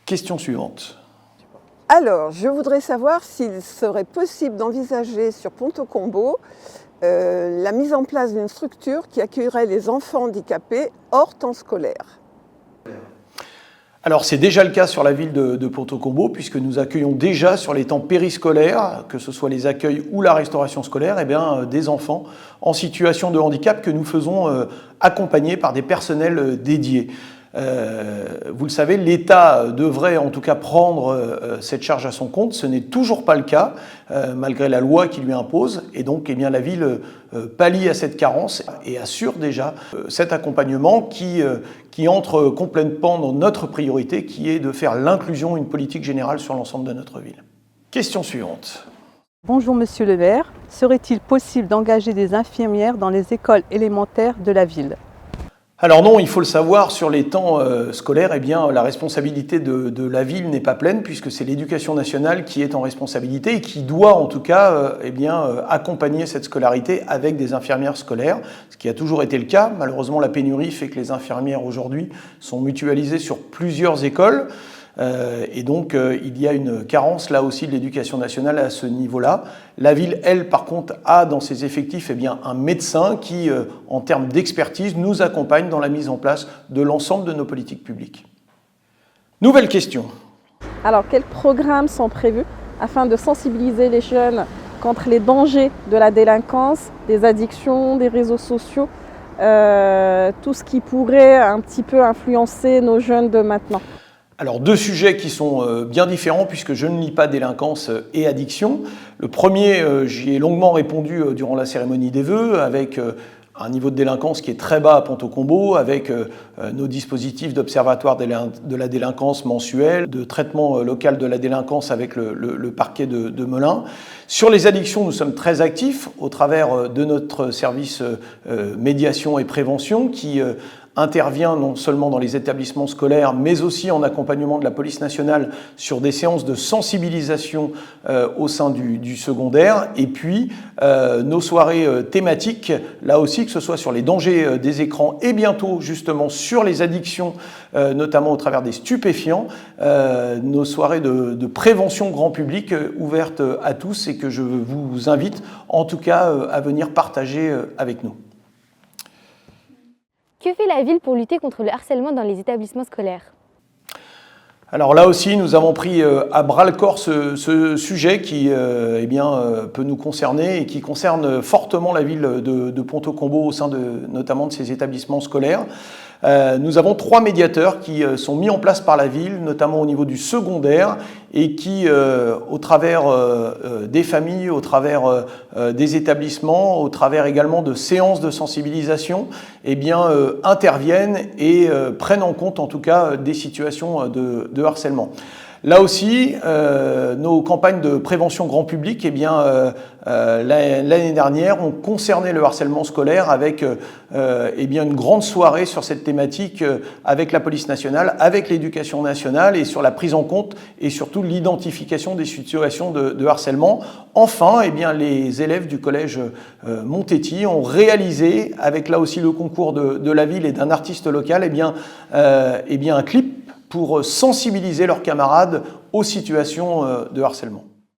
Question suivante. Alors, je voudrais savoir s'il serait possible d'envisager sur Ponto Combo la mise en place d'une structure qui accueillerait les enfants handicapés hors temps scolaire. Alors c'est déjà le cas sur la ville de Ponto Combo, puisque nous accueillons déjà sur les temps périscolaires, que ce soit les accueils ou la restauration scolaire, des enfants en situation de handicap que nous faisons accompagner par des personnels dédiés. Vous le savez, l'État devrait en tout cas prendre cette charge à son compte. Ce n'est toujours pas le cas, malgré la loi qui lui impose. Et donc, la ville pallie à cette carence et assure déjà cet accompagnement qui entre complètement dans notre priorité, qui est de faire l'inclusion, une politique générale sur l'ensemble de notre ville. Question suivante. Bonjour Monsieur le maire, serait-il possible d'engager des infirmières dans les écoles élémentaires de la ville ? Alors non, il faut le savoir, sur les temps scolaires, la responsabilité de la ville n'est pas pleine, puisque c'est l'éducation nationale qui est en responsabilité et qui doit en tout cas accompagner cette scolarité avec des infirmières scolaires, ce qui a toujours été le cas. Malheureusement, la pénurie fait que les infirmières aujourd'hui sont mutualisées sur plusieurs écoles. Et donc, il y a une carence là aussi de l'éducation nationale à ce niveau-là. La ville, elle, par contre, a dans ses effectifs un médecin qui, en termes d'expertise, nous accompagne dans la mise en place de l'ensemble de nos politiques publiques. Nouvelle question. Alors, quels programmes sont prévus afin de sensibiliser les jeunes contre les dangers de la délinquance, des addictions, des réseaux sociaux, tout ce qui pourrait un petit peu influencer nos jeunes de maintenant ? Alors deux sujets qui sont bien différents puisque je ne lis pas délinquance et addiction. Le premier, j'y ai longuement répondu durant la cérémonie des vœux avec un niveau de délinquance qui est très bas à Ponto Combo, avec nos dispositifs d'observatoire de la délinquance mensuelle, de traitement local de la délinquance avec le parquet de Melun. Sur les addictions, nous sommes très actifs au travers de notre service médiation et prévention qui intervient non seulement dans les établissements scolaires, mais aussi en accompagnement de la police nationale sur des séances de sensibilisation au sein du secondaire. Et puis, nos soirées thématiques, là aussi, que ce soit sur les dangers des écrans et bientôt justement sur les addictions, notamment au travers des stupéfiants, nos soirées de prévention grand public ouvertes à tous et que je vous invite en tout cas à venir partager avec nous. Que fait la ville pour lutter contre le harcèlement dans les établissements scolaires ? Alors là aussi, nous avons pris à bras-le-corps ce sujet qui peut nous concerner et qui concerne fortement la ville de Ponto Combo au sein notamment de ses établissements scolaires. Nous avons 3 médiateurs qui sont mis en place par la ville, notamment au niveau du secondaire, et qui, au travers des familles, au travers des établissements, au travers également de séances de sensibilisation, interviennent et prennent en compte en tout cas des situations de harcèlement. Là aussi, nos campagnes de prévention grand public, l'année dernière, ont concerné le harcèlement scolaire avec une grande soirée sur cette thématique avec la police nationale, avec l'éducation nationale et sur la prise en compte et surtout l'identification des situations de harcèlement. Enfin, les élèves du collège Montetti ont réalisé, avec là aussi le concours de la ville et d'un artiste local, un clip pour sensibiliser leurs camarades aux situations de harcèlement.